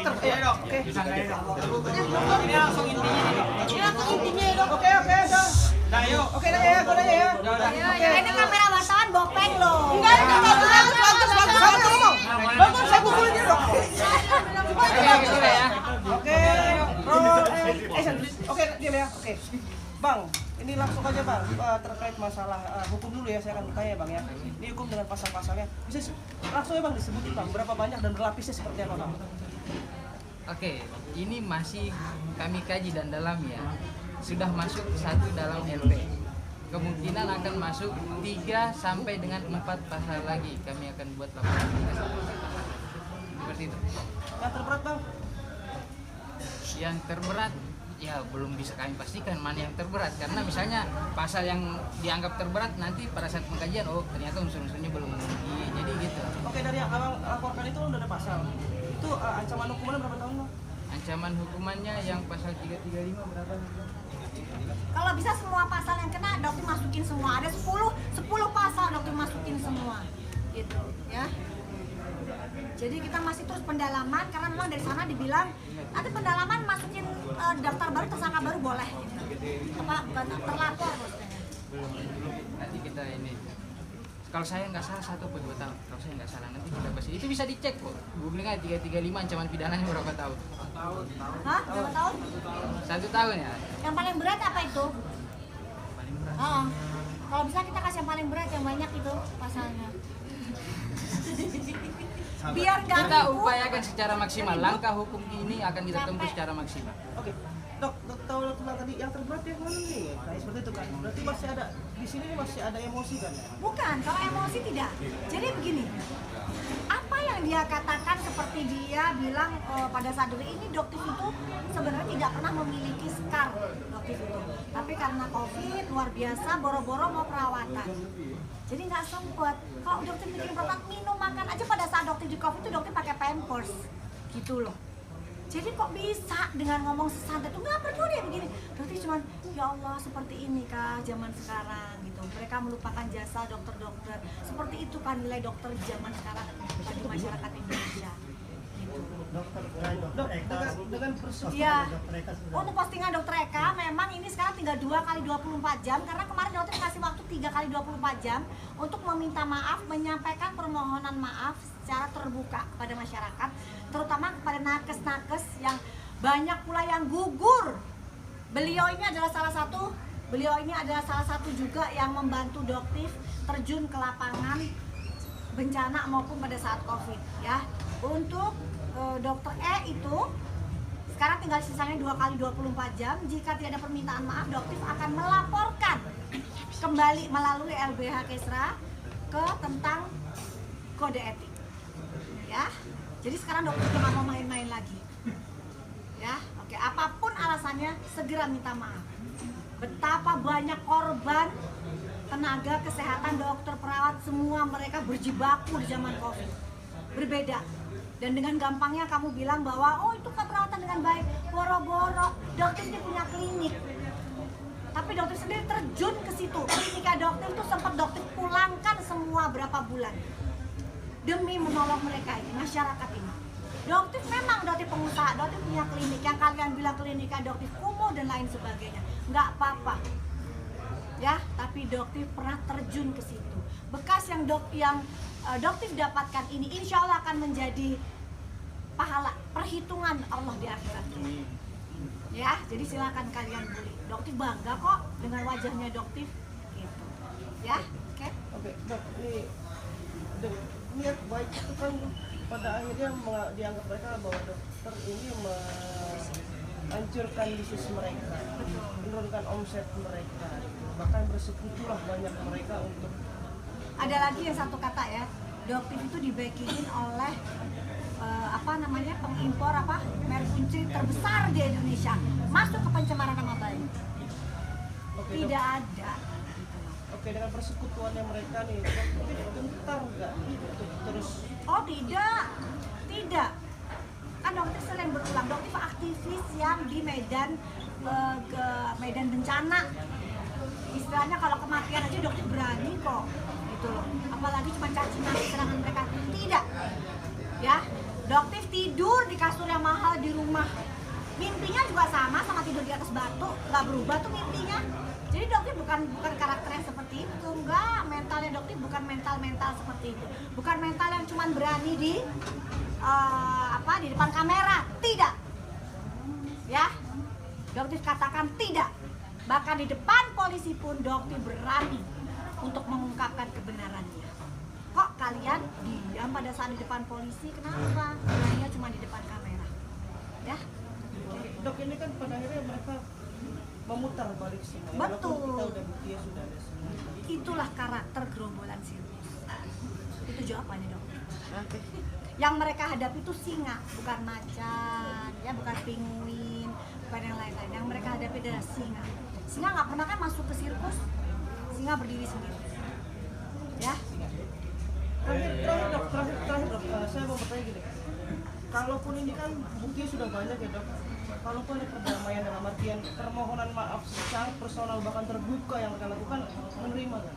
dokter. Iya dok. Oke. Ini langsung intinya nih dok. Ini langsung intinya ya dok. Oke dok. Nah yuk. Oke dah ya, gue nanya ya. Ini kamera wartawan bopeng loh. Enggak, bagus. Bagus, saya kumpulin dia dok. Oke, roll action. Oke, diam ya. Oke. Bang, ini langsung aja bang, terkait masalah hukum dulu ya, saya akan bertanya bang ya. Ini hukum dengan pasal-pasalnya, bisa langsung ya bang disebutin bang, berapa banyak dan berlapisnya seperti apa bang? Oke, ini masih kami kaji dan dalam ya. Sudah masuk 1 dalam LP. Kemungkinan akan masuk 3 sampai dengan 4 pasal lagi. Kami akan buat laporan 3 sampai 4 pasal. Seperti itu. Yang terberat bang? Yang terberat ya belum bisa kami pastikan mana yang terberat, karena misalnya pasal yang dianggap terberat nanti pada saat pengkajian ternyata unsur-unsurnya belum memenuhi, jadi gitu. Oke, dari yang abang laporkan itu udah ada pasal. Itu ancaman hukumannya berapa tahun bang? Ancaman hukumannya yang pasal 335 berapa? Kalau bisa semua pasal yang kena dokter masukin semua. Ada 10 pasal dokter masukin semua. Gitu, ya. Jadi kita masih terus pendalaman karena memang dari sana dibilang nanti pendalaman masukin daftar baru, tersangka baru boleh. Apa bukan terlapor maksudnya. Nanti kita ini. Kalau saya nggak salah 1 atau 2 tahun. Kalau saya nggak salah nanti kita bahas. Itu bisa dicek kok. Googling aja 335 ancaman pidananya berapa tahun? Hah? Berapa tahun? 1 tahun ya. Yang paling berat apa itu? Paling berat. Kalau bisa kita kasih yang paling berat, yang banyak itu pasalnya. Biar nggak Kita upayakan secara maksimal. Langkah hukum ini akan kita tempuh secara maksimal. Oke, dok tahu tentang tadi yang terberat yang mana nih? Kayak seperti itu kan. Berarti masih ada di sini masih ada emosi kan? Bukan, kalau emosi tidak. Jadi begini, apa yang dia katakan seperti dia bilang pada saat dulu ini dokter itu sebenarnya tidak pernah memiliki scar dokter itu. Tapi karena COVID luar biasa, boro-boro mau perawatan. Jadi nggak sempet. Kalau dokter bikin perawatan, minum makan aja pada saat dokter di COVID itu dokter pakai pampers, gitu loh. Jadi kok bisa dengan ngomong sesantai itu nggak perlu dia begini. Berarti cuman ya Allah seperti ini kah zaman sekarang gitu. Mereka melupakan jasa dokter-dokter. Seperti itu kan nilai dokter zaman sekarang bagi masyarakat Indonesia. Gitu. Dengan persoalan Iya. Untuk postingan dokter Eka memang ini sekarang tinggal 2 kali 24 jam karena kemarin dokter kasih waktu 3 kali 24 jam untuk meminta maaf, menyampaikan permohonan maaf secara terbuka kepada masyarakat, terutama kepada nakes-nakes yang banyak pula yang gugur. Beliau ini adalah salah satu juga yang membantu Doktif terjun ke lapangan bencana maupun pada saat COVID ya. Untuk dokter E itu sekarang tinggal sisanya 2 kali 24 jam. Jika tidak ada permintaan maaf, Doktif akan melaporkan kembali melalui LBH Kesra ke tentang kode etik. Ya, jadi sekarang dokter sudah nggak mau main-main lagi. Ya, oke. Apapun alasannya, segera minta maaf. Betapa banyak korban tenaga kesehatan, dokter, perawat, semua mereka berjibaku di zaman COVID. Berbeda. Dan dengan gampangnya kamu bilang bahwa itu kan perawatan dengan baik. Boro-boro, dokter ini punya klinik. Tapi dokter sendiri terjun ke situ. Ketika dokter itu sempat dokter pulangkan semua berapa bulan. Demi menolong mereka ini, masyarakat ini. Dokter memang dokter pengusaha, dokter punya klinik. Yang kalian bilang kliniknya dokter kumuh dan lain sebagainya. Nggak apa-apa. Ya, tapi dokter pernah terjun ke situ. Bekas yang dokter dapatkan ini insya Allah akan menjadi pahala perhitungan Allah di akhirat. Ya, jadi silakan kalian beli. Dokter bangga kok dengan wajahnya dokter gitu. Ya, oke. Oke, dok, ini niat baik itu kan pada akhirnya dianggap mereka bahwa dokter ini menghancurkan bisnis mereka, menurunkan omset mereka, bahkan bersekutulah banyak mereka untuk. Ada lagi yang satu kata ya, dokter itu dibacking oleh pengimpor merek kunci terbesar di Indonesia, masuk ke pencemaran nama baik. Oke, tidak ada. Oke, dengan persekutuannya mereka nih, tapi gentar nggak untuk terus? Oh tidak. Kan dokter sering berulang, dokter aktivis yang di medan medan bencana. Istilahnya kalau kematian aja dokter berani kok, gitu loh. Apalagi cuma caci maki serangan mereka. Tidak, ya. Dokter tidur di kasur yang mahal. rumah. Mimpinya juga sama tidur di atas batu, nggak berubah tuh mimpinya. Jadi dokter bukan karakter yang seperti itu, enggak. Mentalnya dokter bukan mental seperti itu, bukan mental yang cuma berani di depan kamera, tidak. Ya, dokter katakan tidak. Bahkan di depan polisi pun dokter berani untuk mengungkapkan kebenarannya. Kok kalian diam pada saat di depan polisi? Kenapa? Beraninya cuma di depan kamera. Ya. Dok, ini kan pada akhirnya mereka memutar balik semua. Betul. Walaupun kita udah buktinya sudah ada semua. Itulah karakter gerombolan sirkus. Itu jawabannya dok. Yang mereka hadapi itu singa, bukan macan, ya bukan penguin, bukan yang lain-lain. Yang mereka hadapi adalah singa. Singa nggak pernah kan masuk ke sirkus. Singa berdiri sendiri. Ya. Terakhir dok, saya mau bertanya gini. Kalaupun ini kan buktinya sudah banyak ya dok. Kalaupun ada perdamaian dalam artian permohonan maaf secara personal bahkan terbuka yang mereka lakukan, menerima kan?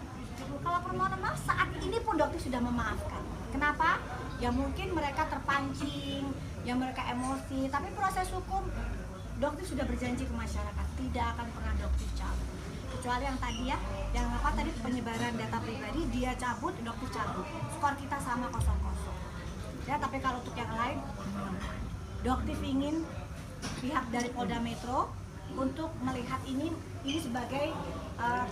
Kalau permohonan maaf saat ini pun dokter sudah memaafkan. Kenapa? Ya mungkin mereka terpancing, ya mereka emosi. Tapi proses hukum dokter sudah berjanji ke masyarakat tidak akan pernah dokter cabut. Kecuali yang tadi ya, yang tadi penyebaran data pribadi dia cabut, dokter cabut. Skor kita sama 0-0. Ya, tapi kalau untuk yang lain, dokter ingin pihak dari Polda Metro untuk melihat ini sebagai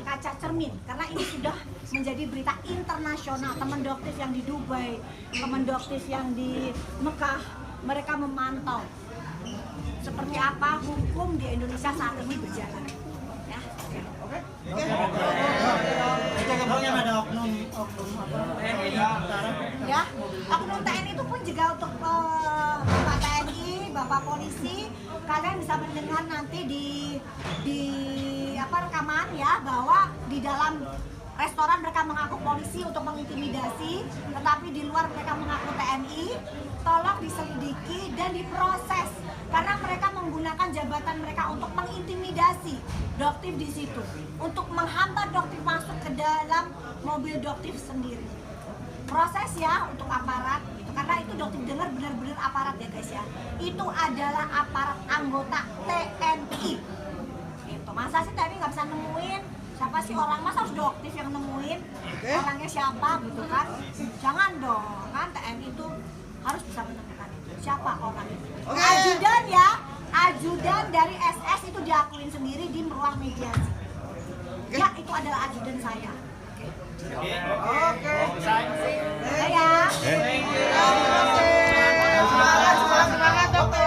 kaca cermin, karena ini sudah menjadi berita internasional. Teman dokter yang di Dubai, teman dokter yang di Mekah, mereka memantau seperti apa hukum di Indonesia saat ini berjalan. Ya. Ya, oknum TNI itu pun juga untuk Bapak TNI, Bapak Polisi, kalian bisa mendengar nanti di rekaman ya, bahwa di dalam restoran mereka mengaku polisi untuk mengintimidasi, tetapi di luar mereka mengaku TNI. Tolong diselidiki dan diproses karena mereka menggunakan jabatan mereka untuk mengintimidasi dokter di situ, untuk menghambat dokter masuk ke dalam mobil dokter sendiri. Proses ya untuk aparat gitu, karena itu dokter dengar benar-benar aparat ya guys ya. Itu adalah aparat anggota TNI. Gitu. Masa sih TNI nggak bisa nemuin siapa sih orang, masa harus dokter yang nemuin orangnya siapa gitu kan? Jangan dong, kan TNI itu harus bisa menemukan itu. Siapa orang itu? Ajudan ya, ajudan dari SS itu diakuin sendiri di ruang mediasi. Ya, itu adalah ajudan saya. Oke. Ya. Semangat dokter.